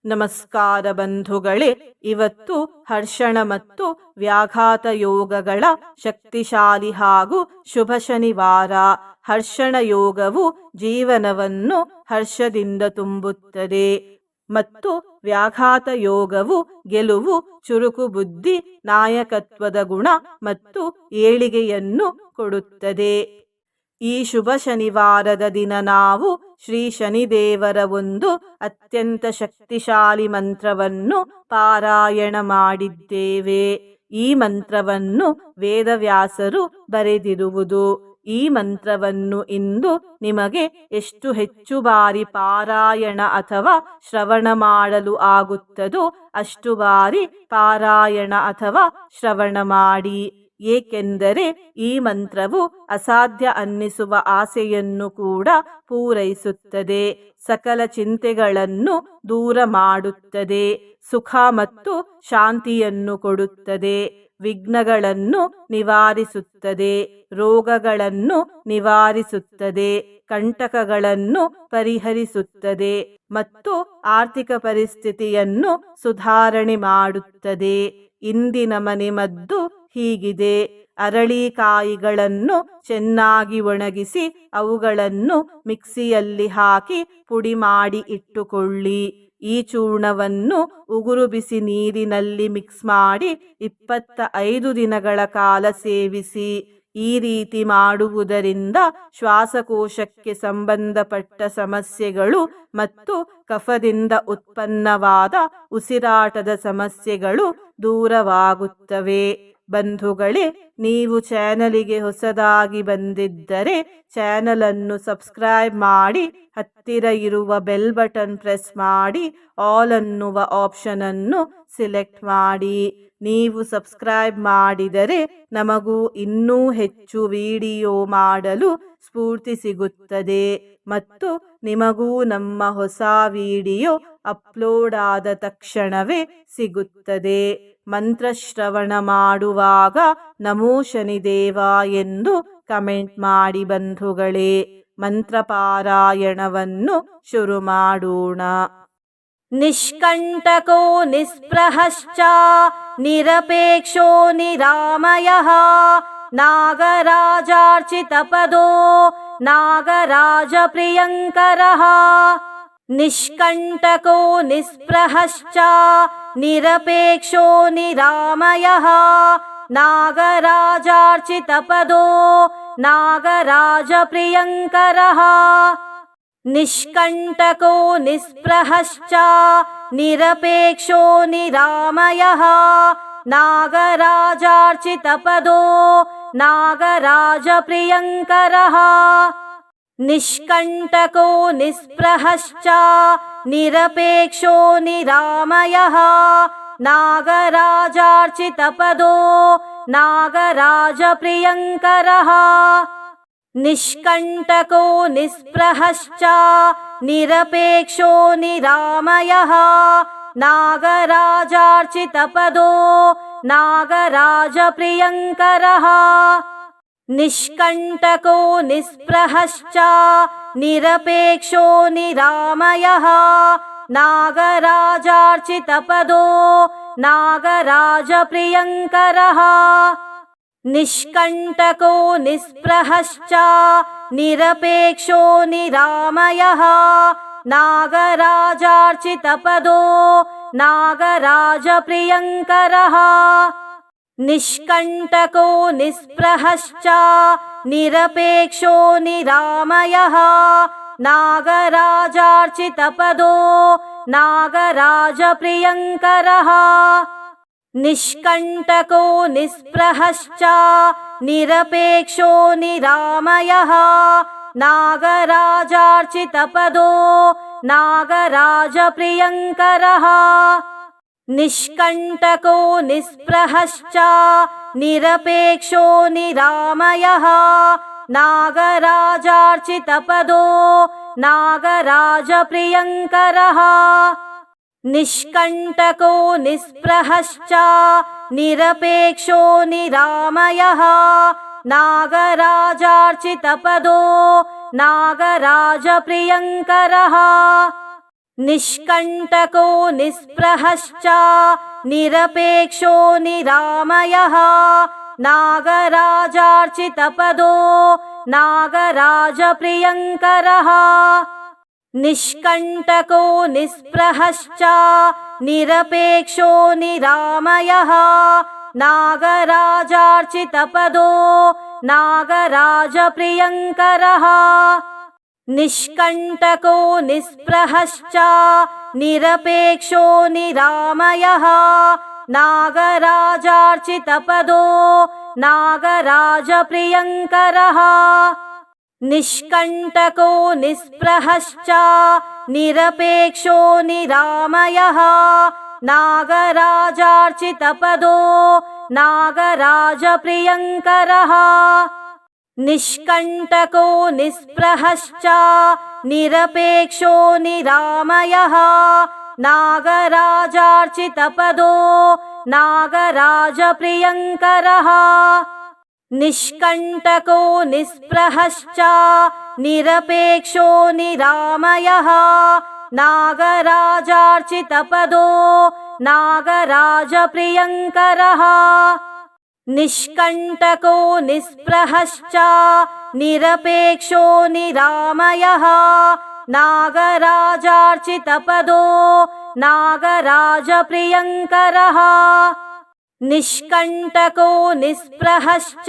ನಮಸ್ಕಾರ ಬಂಧುಗಳೇ, ಇವತ್ತು ಹರ್ಷಣ ಮತ್ತು ವ್ಯಾಘಾತ ಯೋಗಗಳ ಶಕ್ತಿಶಾಲಿ ಹಾಗೂ ಶುಭ ಶನಿವಾರ. ಹರ್ಷಣ ಯೋಗವು ಜೀವನವನ್ನು ಹರ್ಷದಿಂದ ತುಂಬುತ್ತದೆ ಮತ್ತು ವ್ಯಾಘಾತ ಯೋಗವು ಗೆಲುವು, ಚುರುಕು ಬುದ್ಧಿ, ನಾಯಕತ್ವದ ಗುಣ ಮತ್ತು ಏಳಿಗೆಯನ್ನು ಕೊಡುತ್ತದೆ. ಈ ಶುಭ ಶನಿವಾರದ ದಿನ ನಾವು ಶ್ರೀ ಶನಿದೇವರ ಒಂದು ಅತ್ಯಂತ ಶಕ್ತಿಶಾಲಿ ಮಂತ್ರವನ್ನು ಪಾರಾಯಣ ಮಾಡಿದ್ದೇವೆ. ಈ ಮಂತ್ರವನ್ನು ವೇದವ್ಯಾಸರು ಬರೆದಿರುವುದು. ಈ ಮಂತ್ರವನ್ನು ಇಂದು ನಿಮಗೆ ಎಷ್ಟು ಹೆಚ್ಚು ಬಾರಿ ಪಾರಾಯಣ ಅಥವಾ ಶ್ರವಣ ಮಾಡಲು ಆಗುತ್ತದೋ ಅಷ್ಟು ಬಾರಿ ಪಾರಾಯಣ ಅಥವಾ ಶ್ರವಣ ಮಾಡಿ. ಏಕೆಂದರೆ ಈ ಮಂತ್ರವು ಅಸಾಧ್ಯ ಅನ್ನಿಸುವ ಆಸೆಯನ್ನು ಕೂಡ ಪೂರೈಸುತ್ತದೆ, ಸಕಲ ಚಿಂತೆಗಳನ್ನು ದೂರ ಮಾಡುತ್ತದೆ, ಸುಖ ಮತ್ತು ಶಾಂತಿಯನ್ನು ಕೊಡುತ್ತದೆ, ವಿಘ್ನಗಳನ್ನು ನಿವಾರಿಸುತ್ತದೆ, ರೋಗಗಳನ್ನು ನಿವಾರಿಸುತ್ತದೆ, ಕಂಟಕಗಳನ್ನು ಪರಿಹರಿಸುತ್ತದೆ ಮತ್ತು ಆರ್ಥಿಕ ಪರಿಸ್ಥಿತಿಯನ್ನು ಸುಧಾರಣೆ ಮಾಡುತ್ತದೆ. ಇಂದಿನ ಮನೆಮದ್ದು ಹೀಗಿದೆ: ಅರಳಿಕಾಯಿಗಳನ್ನು ಚೆನ್ನಾಗಿ ಒಣಗಿಸಿ ಅವುಗಳನ್ನು ಮಿಕ್ಸಿಯಲ್ಲಿ ಹಾಕಿ ಪುಡಿ ಮಾಡಿ ಇಟ್ಟುಕೊಳ್ಳಿ. ಈ ಚೂರ್ಣವನ್ನು ಉಗುರು ಬಿಸಿ ನೀರಿನಲ್ಲಿ ಮಿಕ್ಸ್ ಮಾಡಿ 25 ದಿನಗಳ ಕಾಲ ಸೇವಿಸಿ. ಈ ರೀತಿ ಮಾಡುವುದರಿಂದ ಶ್ವಾಸಕೋಶಕ್ಕೆ ಸಂಬಂಧಪಟ್ಟ ಸಮಸ್ಯೆಗಳು ಮತ್ತು ಕಫದಿಂದ ಉತ್ಪನ್ನವಾದ ಉಸಿರಾಟದ ಸಮಸ್ಯೆಗಳು ದೂರವಾಗುತ್ತವೆ. ಬಂಧುಗಳೇ, ನೀವು ಚಾನಲಿಗೆ ಹೊಸದಾಗಿ ಬಂದಿದ್ದರೆ ಚಾನಲನ್ನು ಸಬ್ಸ್ಕ್ರೈಬ್ ಮಾಡಿ, ಹತ್ತಿರ ಇರುವ ಬೆಲ್ ಬಟನ್ ಪ್ರೆಸ್ ಮಾಡಿ, ಆಲ್ ಅನ್ನುವ ಆಪ್ಷನ್ ಅನ್ನು ಸಿಲೆಕ್ಟ್ ಮಾಡಿ. ನೀವು ಸಬ್ಸ್ಕ್ರೈಬ್ ಮಾಡಿದರೆ ನಮಗೂ ಇನ್ನೂ ಹೆಚ್ಚು ವಿಡಿಯೋ ಮಾಡಲು ಸ್ಫೂರ್ತಿ ಸಿಗುತ್ತದೆ ಮತ್ತು ನಿಮಗೂ ನಮ್ಮ ಹೊಸ ವಿಡಿಯೋ ಅಪ್ಲೋಡ್ ಆದ ತಕ್ಷಣವೇ ಸಿಗುತ್ತದೆ. ಮಂತ್ರಶ್ರವಣ ಮಾಡುವಾಗ ನಮೋ ಶನಿದೇವ ಎಂದು ಕಮೆಂಟ್ ಮಾಡಿ ಬಂಧುಗಳೇ. ಮಂತ್ರಪಾರಾಯಣವನ್ನು ಶುರು ಮಾಡೋಣ. ನಿಷ್ಕಂಟಕೋ ನಿಸ್ಪೃಹಶ್ಚ ನಿರಪೇಕ್ಷೋ ನಿರಾಮಯಃ ನಾಗರಾಜಾರ್ಚಿತಪದೋ ನಾಗರಾಜ ಪ್ರಿಯಂಕರಃ. ನಿಷ್ಕಂಟಕೋ ನಿಸ್ಪೃಹಶ್ಚ ನಿರಪೇಕ್ಷೋ ನಿರಾಮಯಃ ನಾಗರಾಜಾರ್ಚಿತಪದೋ ನಾಗರಾಜ ಪ್ರಿಯಂಕರಃ. ನಿಷ್ಕಂಟಕೋ ನಿಸ್ಪೃಹಶ್ಚ ನಿರಪೇಕ್ಷೋ ನಿರಾಮಯಃ ನಾಗರಾಜಾರ್ಚಿತಪದೋ ನಾಗರಾಜ ಪ್ರಿಯಂಕರಃ. ನಿಷ್ಕಂಟಕೋ ನಿಸ್ಪೃಹಶ್ಚ ನಿರಪೇಕ್ಷೋ ನಿರಾಮಯಃ ನಾಗರಾಜಾರ್ಚಿತಪದೋ ನಾಗರಾಜ ಪ್ರಿಯಂಕರಃ. ನಿಷ್ಕಂಟಕೋ ನಿಸ್ಪೃಹಶ್ಚ ನಿರಪೇಕ್ಷೋ ನಿರಾಮಯಃ ನಾಗರಾಜಾರ್ಚಿತಪದೋ ನಾಗರಾಜ ಪ್ರಿಯಂಕರಃ. ನಿಷ್ಕಂಟಕೋ ನಿಸ್ಪೃಹಶ್ಚ ನಿರಪೇಕ್ಷೋ ನಿರಾಮಯಃ ನಾಗರಾಜಾರ್ಚಿತಪದೋ ನಾಗರಾಜ ಪ್ರಿಯಂಕರಃ. ನಿಷ್ಕಂಟಕೋ ನಿಸ್ಪೃಹಶ್ಚ ನಿರಪೇಕ್ಷೋ ನಿರಾಮಯಃ ನಾಗರಾಜಾರ್ಚಿತಪದೋ ನಾಗರಾಜ ಪ್ರಿಯಂಕರಃ. ನಿಷ್ಕಂಟಕೋ ನಿಸ್ಪೃಹಶ್ಚ ನಿರಪೇಕ್ಷೋ ನಿರಾಮಯಃ ನಾಗರಾಜಾರ್ಚಿತಪದೋ ನಾಗರಾಜ ಪ್ರಿಯಂಕರಃ. ನಿಷ್ಕಂಟಕೋ ನಿಸ್ಪೃಹಶ್ಚ ನಿರಪೇಕ್ಷೋ ನಿರಾಮಯಃ ನಾಗರಾಜಾರ್ಚಿತಪದೋ ನಾಗರಾಜ ಪ್ರಿಯಂಕರಃ. ನಿಷ್ಕಂಟಕೋ ನಿಸ್ಪೃಹಶ್ಚ ನಿರಪೇಕ್ಷೋ ನಿರಾಮಯಃ ನಾಗರಾಜಾರ್ಚಿತಪದೋ ನಾಗರಾಜ ಪ್ರಿಯಂಕರಃ. ನಿಷ್ಕಂಟಕೋ ನಿಸ್ಪೃಹಶ್ಚ ನಿರಪೇಕ್ಷೋ ನಿರಾಮಯಃ ನಾಗರಾಜಾರ್ಚಿತಪದೋ ನಾಗರಾಜ ಪ್ರಿಯಂಕರಃ. निष्कण्टको निःस्पृहश्च निरपेक्षो निरामयः नागराजार्चितपदो नागराजप्रियङ्करः निष्कण्टको निःस्पृहश्च निरपेक्षो निरामयः नागराजार्चितपदो नागराजप्रियङ्करः निष्कण्टको निःस्पृहश्च निरपेक्षो निरामयः नागराजार्चितपदो नागराजप्रियङ्करः निष्कण्टको निःस्पृहश्च निरपेक्षो निरामयः नागराजार्चितपदो नागराजप्रियङ्करः निष्कण्टको निःस्पृहश्च निरपेक्षो निरामयः नागराजार्चितपदो नागराजप्रियङ्करः निष्कण्टको निःस्पृहश्च निरपेक्षो निरामयः नागराजार्चितपदो नागराजप्रियङ्करः निष्कण्टको निःस्पृहश्च निरपेक्षो निरामयः नागराजार्चितपदो नागराजप्रियङ्करः निष्कण्टको निःस्पृहश्च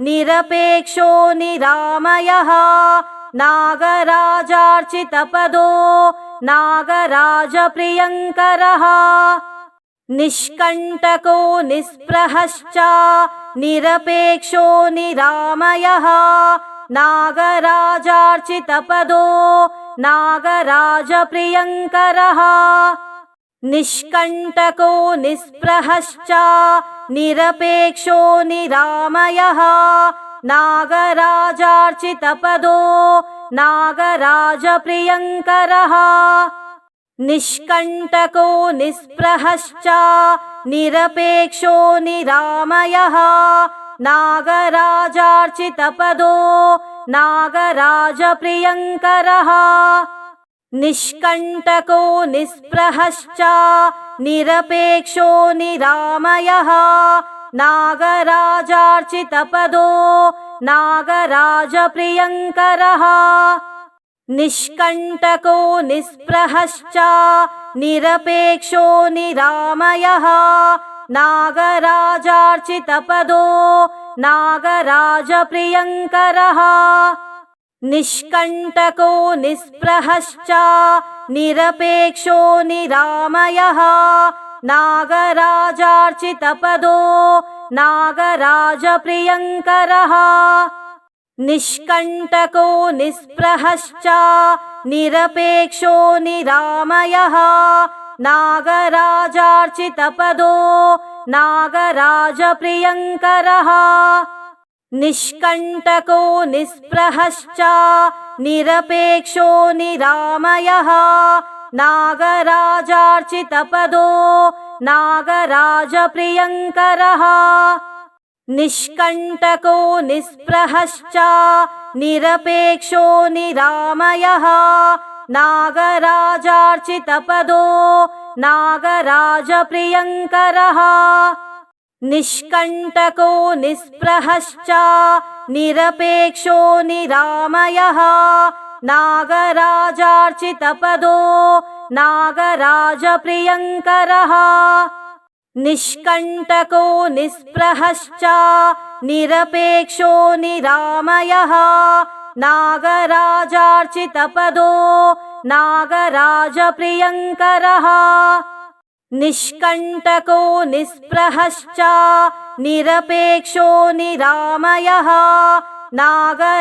निरपेक्षो निरामयः नागराजार्चितपदो नागराजप्रियङ्करः निष्कण्टको निःस्पृहश्च निरपेक्षो निरामयः नागराजार्चितपदो नागराजप्रियङ्करः निष्कण्टको निःस्पृहश्च निरपेक्षो निरामयः नागराजार्चितपदो नागराजप्रियङ्करः निष्कण्टको निःस्पृहश्च निरपेक्षो निरामयः नागराजार्चितपदो नागराजप्रियङ्करः निष्कण्टको निःस्पृहश्च निरपेक्षो निरामयः नागराजार्चितपदो नागराजप्रियङ्करः निष्कण्टको निःस्पृहश्च निरपेक्षो निरामयः नागराजार्चितपदो नागराजप्रियङ्करः निष्कण्टको निःस्पृहश्च निरपेक्षो निरामयः नागराजार्चितपदो नागराजप्रियङ्करः निष्कण्टको निःस्पृहश्च निरपेक्षो निरामयः नागराजार्चितपदो नागराजप्रियङ्करः निष्कण्टको निःस्पृहश्च निरपेक्षो निरामयः नागराजार्चितपदो नागराजप्रियङ्करः निष्कण्टको निःस्पृहश्च निरपेक्षो निरामयः नागराजार्चितपदो नागराजप्रियङ्करः निष्कण्टको निःस्पृहश्च निरपेक्षो निरामयः नागराजार्चितपदो नागराजप्रियङ्करः निष्कण्टको निःस्पृहश्च निरपेक्षो निरामयः नागराजार्चितपदो नागराजप्रियङ्करः निष्कण्टको निःस्पृहश्च निरपेक्षो निरामयः नागराजार्चितपदो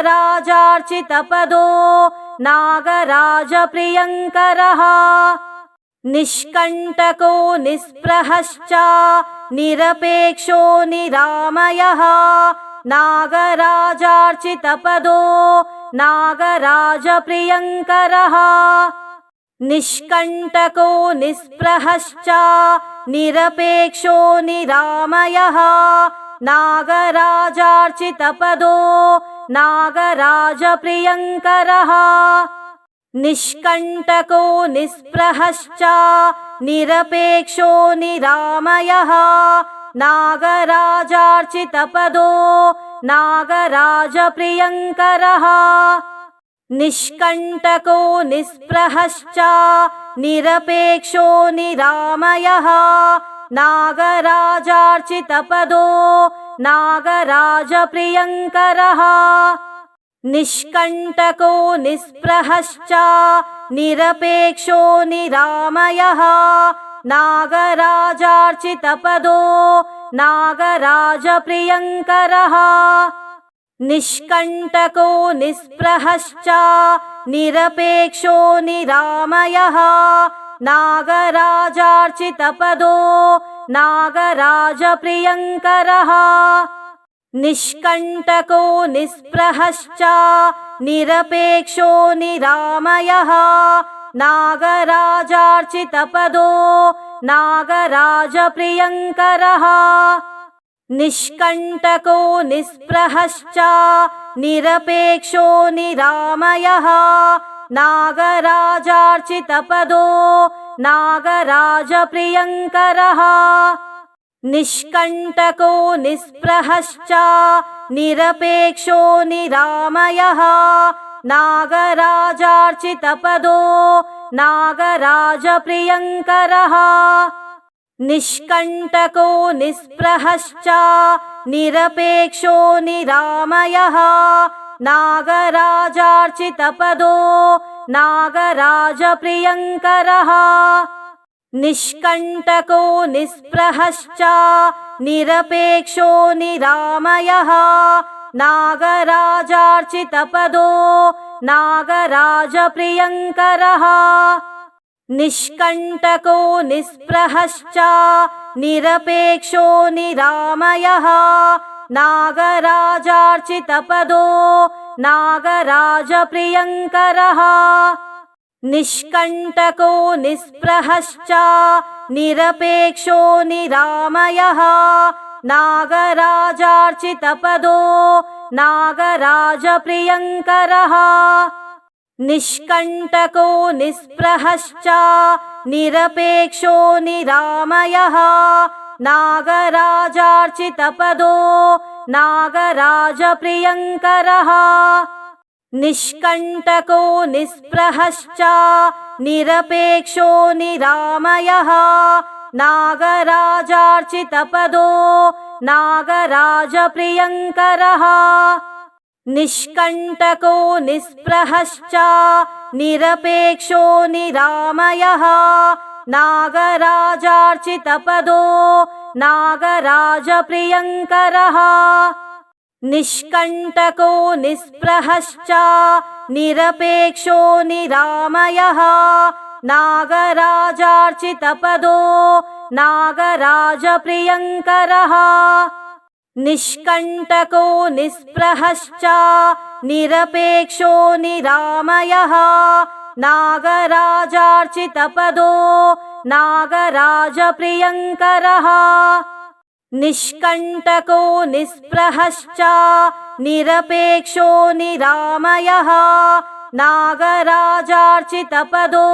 नागराजप्रियङ्करः निष्कण्टको निःस्पृहश्च निरपेक्षो निरामयः नागराजार्चितपदो नागराजप्रियङ्करः निष्कण्टको निःस्पृहश्च निरपेक्षो निरामयः नागराजार्चितपदो नागराजप्रियङ्करः निष्कण्टको निःस्पृहश्च निरपेक्षो निरामयः नागराजार्चितपदो नागराजप्रियङ्करः निष्कण्टको निःस्पृहश्च निरपेक्षो निरामयः नागराजार्चितपदो नागराजप्रियङ्करः निष्कण्टको निःस्पृहश्च निरपेक्षो निरामयः नागराजार्चितपदो नागराजप्रियङ्करः निष्कण्टको निःस्पृहश्च निरपेक्षो निरामयः नागराजार्चितपदो नागराजप्रियङ्करः निष्कण्टको निःस्पृहश्च निरपेक्षो निरामयः नागराजार्चितपदो नागराजप्रियङ्करः निष्कण्टको निःस्पृहश्च निरपेक्षो निरामयः नागराजार्चितपदो नागराजप्रियङ्करः निष्कण्टको निःस्पृहश्च निरपेक्षो निरामयः नागराजार्चितपदो नागराजप्रियङ्करः निष्कण्टको निःस्पृहश्च निरपेक्षो निरामयः नागराजार्चितपदो नागराजप्रियङ्करः निष्कण्टको निःस्पृहश्च निरपेक्षो निरामयः नागराजार्चितपदो नागराजप्रियङ्करः निष्कण्टको निःस्पृहश्च निरपेक्षो निरामयः नागराजार्चितपदो नागराजप्रियङ्करः निष्कण्टको निःस्पृहश्च निरपेक्षो निरामयः नागराजार्चितपदो नागराजप्रियङ्करः निष्कण्टको निःस्पृहश्च निरपेक्षो निरामयः नागराजार्चितपदो नागराजप्रियङ्करः निष्कण्टको निःस्पृहश्च निरपेक्षो निरामयः नागराजार्चितपदो नागराजप्रियङ्करः निष्कण्टको निःस्पृहश्च निरपेक्षो निरामयः नागराजार्चितपदो नागराजप्रियङ्करः निष्कण्टको निःस्पृहश्च निरपेक्षो निरामयः नागराजार्चितपदो नागराजप्रियङ्करः निष्कण्टको निःस्पृहश्च निरपेक्षो निरामयः नागराजार्चितपदो नागराजप्रियङ्करः निष्कण्टको निःस्पृहश्च निरपेक्षो निरामयः नागराजार्चितपदो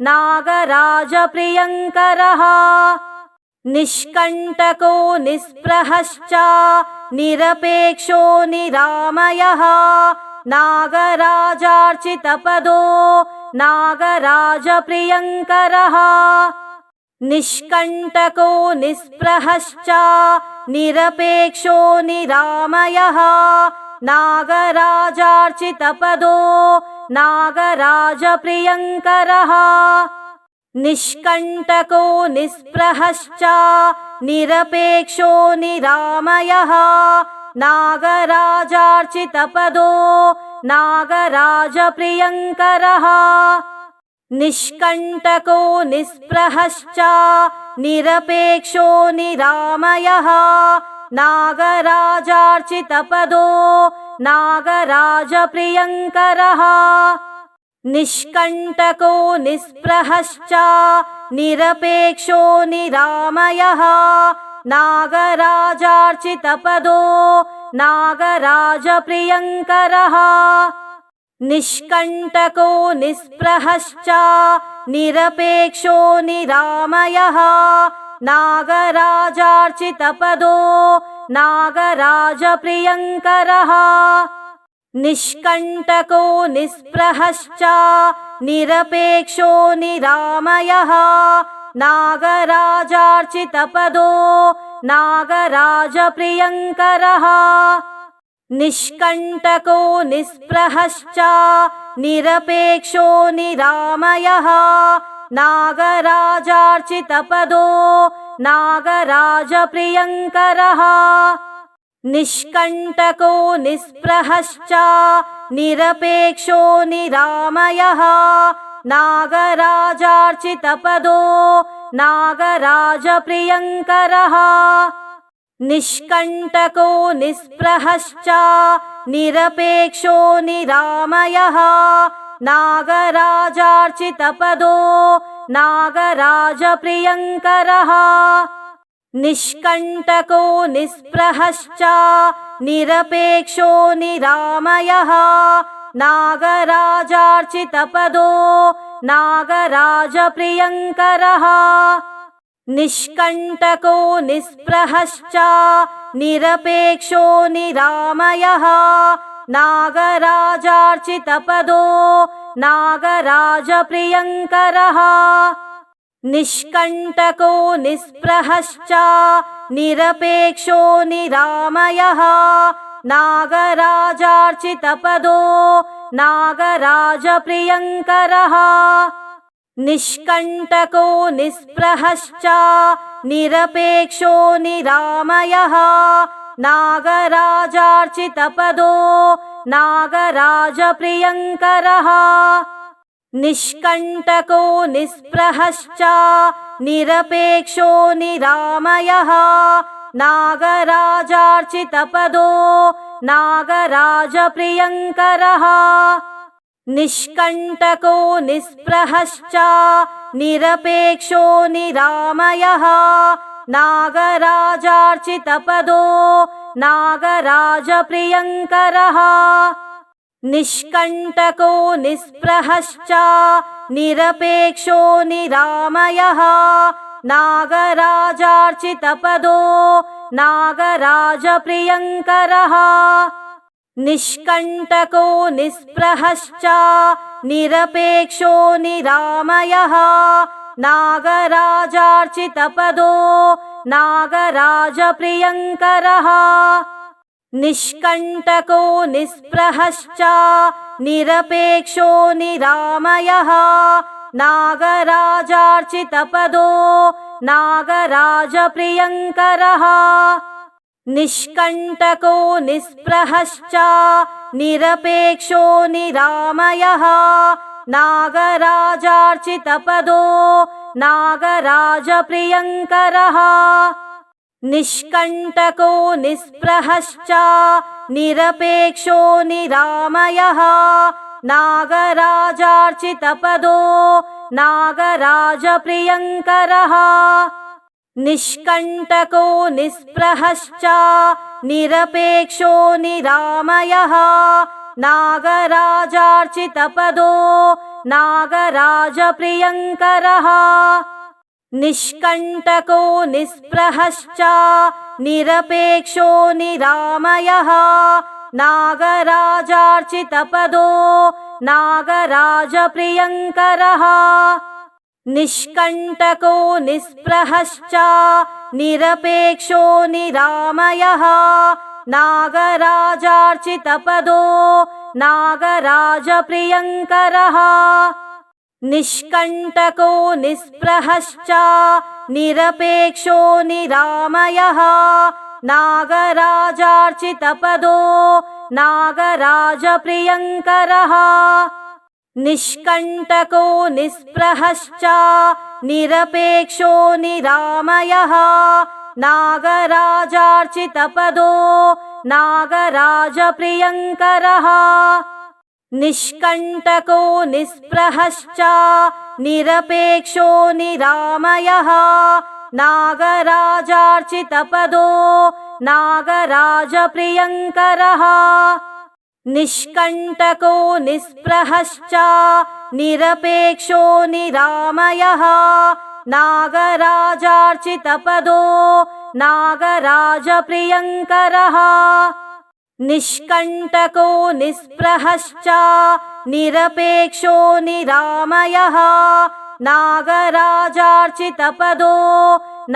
नागराजप्रियङ्करः निष्कण्टको निःस्पृहश्च निरपेक्षो निरामयः नागराजार्चितपदो नागराजप्रियङ्करः निष्कण्टको निःस्पृहश्च निरपेक्षो निरामयः नागराजार्चितपदो नागराजप्रियङ्करः निष्कण्टको निःस्पृहश्च निरपेक्षो निरामयः नागराजार्चितपदो नागराजप्रियङ्करः निष्कण्टको निःस्पृहश्च निरपेक्षो निरामयः नागराजार्चितपदो नागराजप्रियङ्करः निष्कण्टको निःस्पृहश्च निरपेक्षो निरामयः नागराजार्चितपदो नागराजप्रियङ्करः निष्कण्टको निःस्पृहश्च निरपेक्षो निरामयः नागराजार्चितपदो नागराजप्रियङ्करः निष्कण्टको निःस्पृहश्च निरपेक्षो निरामयः नागराजार्चितपदो नागराजप्रियङ्करः निष्कण्टको निःस्पृहश्च निरपेक्षो निरामयः नागराजार्चितपदो नागराजप्रियङ्करः निष्कण्टको निःस्पृहश्च निरपेक्षो निरामयः नागराजार्चितपदो नागराजप्रियङ्करः निष्कण्टको निःस्पृहश्च निरपेक्षो निरामयः नागराजार्चितपदो नागराजप्रियङ्करः निष्कण्टको निःस्पृहश्च निरपेक्षो निरामयः नागराजार्चितपदो नागराजप्रियङ्करः निष्कण्टको निःस्पृहश्च निरपेक्षो निरामयः नागराजार्चितपदो नागराजप्रियङ्करः निष्कण्टको निःस्पृहश्च निरपेक्षो निरामयः नागराजार्चितपदो नागराजप्रियङ्करः निष्कण्टको निःस्पृहश्च निरपेक्षो निरामयः नागराजार्चितपदो नागराजप्रियङ्करः निष्कण्टको निःस्पृहश्च निरपेक्षो निरामयः नागराजार्चितपदो नागराजप्रियङ्करः निष्कण्टको निःस्पृहश्च निरपेक्षो निरामयः नागराजार्चितपदो नागराजप्रियङ्करः निष्कण्टको निःस्पृहश्च निरपेक्षो निरामयः नागराजार्चितपदो नागराजप्रियङ्करः निष्कण्टको निःस्पृहश्च निरपेक्षो निरामयः नागराजार्चितपदो नागराजप्रियङ्करः निष्कण्टको निःस्पृहश्च निरपेक्षो निरामयः नागराजार्चितपदो नागराजप्रियङ्करः निष्कण्टको निःस्पृहश्च निरपेक्षो निरामयः नागराजार्चितपदो नागराजप्रियङ्करः निष्कण्टको निःस्पृहश्च निरपेक्षो निरामयः नागराजार्चितपदो नागराजप्रियङ्करः निष्कण्टको निःस्पृहश्च निरपेक्षो निरामयः नागराजार्चितपदो नागराजप्रियङ्करः निष्कण्टको निःस्पृहश्च निरपेक्षो निरामयः नागराजार्चितपदो नागराजप्रियङ्करः निष्कण्टको निःस्पृहश्च निरपेक्षो निरामयः नागराजार्चितपदो नागराजप्रियङ्करः निष्कण्टको निःस्पृहश्च निरपेक्षो निरामयः नागराजार्चितपदो नागराजप्रियङ्करः निष्कण्टको निःस्पृहश्च निरपेक्षो निरामयः नागराजार्चितपदो नागराजप्रियङ्करः निष्कण्टको निःस्पृहश्च निरपेक्षो निरामयः नागराजार्चितपदो नागराजप्रियङ्करः निष्कण्टको निःस्पृहश्च निरपेक्षो निरामयः नागराजार्चितपदो नागराजप्रियङ्करः निष्कण्टको निःस्पृहश्च निरपेक्षो निरामयः नागराजार्चितपदो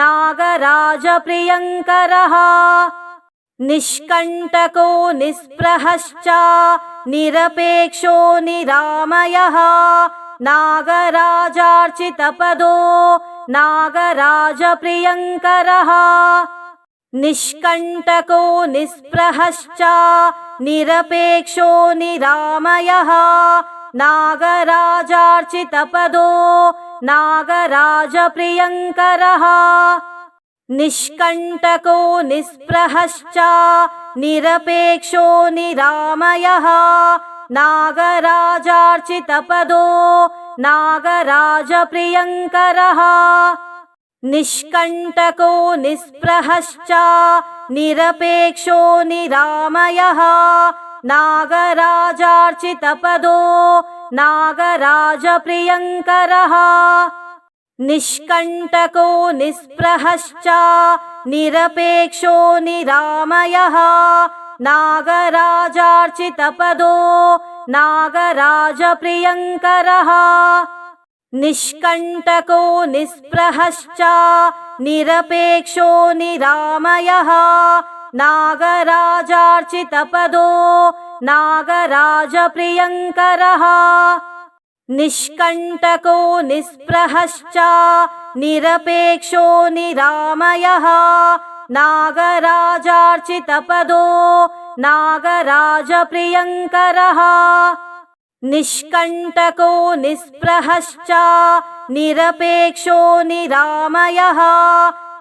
नागराजप्रियङ्करः निष्कण्टको निःस्पृहश्च निरपेक्षो निरामयः नागराजार्चितपदो नागराजप्रियङ्करः निष्कण्टको निःस्पृहश्च निरपेक्षो निरामयः नागराजार्चितपदो नागराजप्रियङ्करः निष्कण्टको निःस्पृहश्च निरपेक्षो निरामयः नागराजार्चितपदो नागराजप्रियङ्करः निष्कण्टको निःस्पृहश्च निरपेक्षो निरामयः नागराजार्चितपदो नागराजप्रियङ्करः निष्कण्टको निःस्पृहश्च निरपेक्षो निरामयः नागराजार्चितपदो नागराजप्रियङ्करः निष्कण्टको निःस्पृहश्च निरपेक्षो निरामयः नागराजार्चितपदो नागराजप्रियङ्करः निष्कण्टको निःस्पृहश्च निरपेक्षो निरामयः नागराजार्चितपदो नागराजप्रियङ्करः निष्कण्टको निःस्पृहश्च निरपेक्षो निरामयः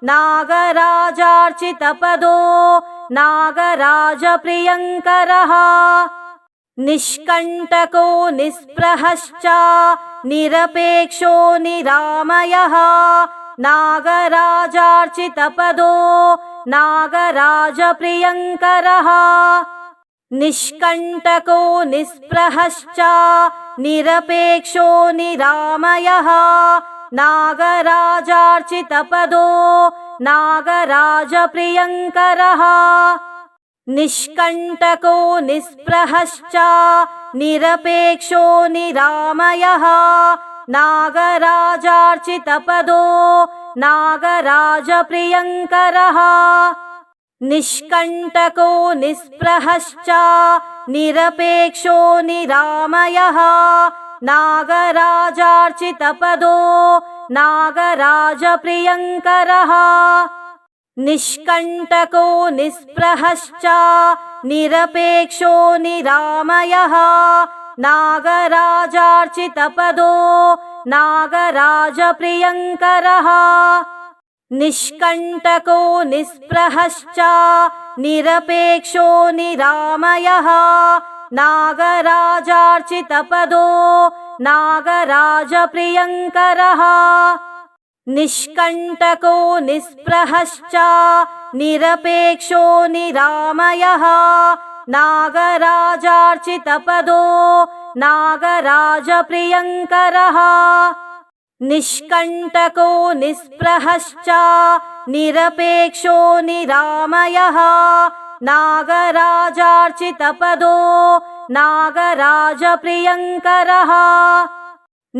नागराजार्चितपदो नागराजप्रियङ्करः निष्कण्टको निःस्पृहश्च निरपेक्षो निरामयः नागराजार्चितपदो नागराजप्रियङ्करः निष्कण्टको निःस्पृहश्च निरपेक्षो निरामयः नागराजार्चितपदो नागराजप्रियङ्करः निष्कण्टको निःस्पृहश्च निरपेक्षो निरामयः नागराजार्चितपदो नागराजप्रियङ्करः निष्कण्टको निःस्पृहश्च निरपेक्षो निरामयः नागराजार्चितपदो नागराजप्रियङ्करः निष्कण्टको निःस्पृहश्च निरपेक्षो निरामयः नागराजार्चितपदो नागराजप्रियङ्करः निष्कण्टको निःस्पृहश्च निरपेक्षो निरामयः नागराजार्चितपदो नागराजप्रियङ्करः निष्कण्टको निःस्पृहश्च निरपेक्षो निरामयः नागराजार्चितपदो नागराजप्रियङ्करः निष्कण्टको निःस्पृहश्च निरपेक्षो निरामयः नागराजार्चितपदो नागराजप्रियङ्करः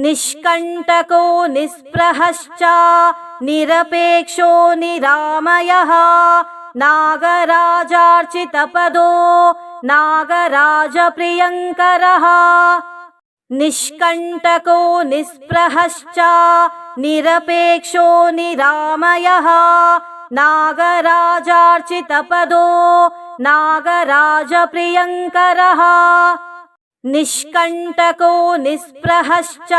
निष्कण्टको निःस्पृहश्च निरपेक्षो निरामयः नागराजार्चितपदो नागराजप्रियङ्करः निष्कण्टको निःस्पृहश्च निरपेक्षो निरामयः नागराजार्चितपदो नागराजप्रियङ्करः निष्कण्टको निःस्पृहश्च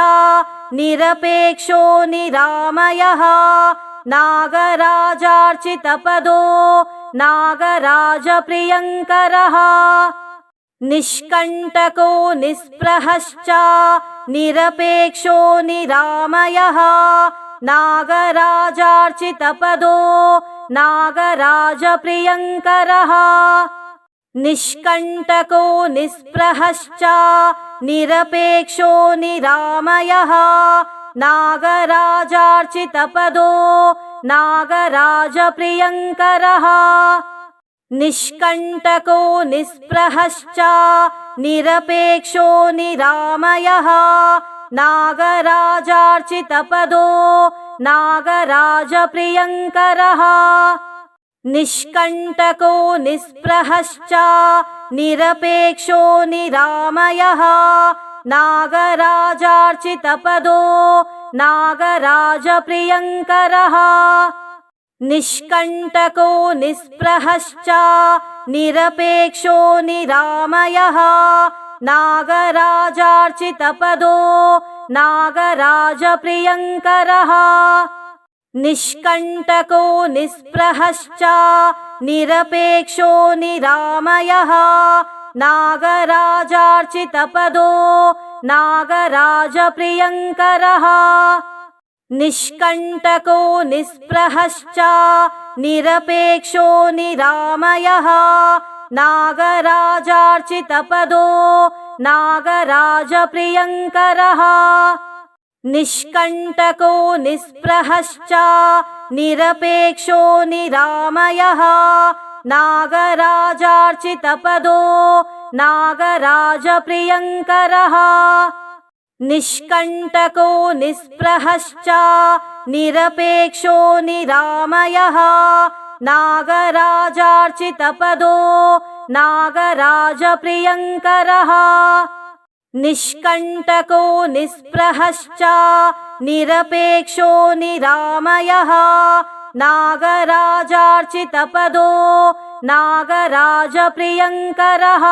निरपेक्षो निरामयः नागराजार्चितपदो नागराजप्रियङ्करः निष्कण्टको निःस्पृहश्च निरपेक्षो निरामयः नागराजार्चितपदो नागराजप्रियङ्करः निष्कण्टको निःस्पृहश्च निरपेक्षो निरामयः नागराजार्चितपदो नागराजप्रियङ्करः निष्कण्टको निःस्पृहश्च निरपेक्षो निरामयः नागराजार्चितपदो नागराजप्रियङ्करः निष्कण्टको निःस्पृहश्च निरपेक्षो निरामयः नागराजार्चितपदो नागराजप्रियङ्करः निष्कण्टको निःस्पृहश्च निरपेक्षो निरामयः नागराजार्चितपदो नागराजप्रियङ्करः निष्कण्टको निःस्पृहश्च निरपेक्षो निरामयः नागराजार्चितपदो नागराजप्रियङ्करः निष्कण्टको निःस्पृहश्च निरपेक्षो निरामयः नागराजार्चितपदो नागराजप्रियङ्करः निष्कण्टको निःस्पृहश्च निरपेक्षो निरामयः नागराजार्चितपदो नागराजप्रियङ्करः निष्कण्टको निःस्पृहश्च निरपेक्षो निरामयः नागराजार्चितपदो नागराजप्रियङ्करः निष्कण्टको निःस्पृहश्च निरपेक्षो निरामयः नागराजार्चितपदो नागराजप्रियङ्करः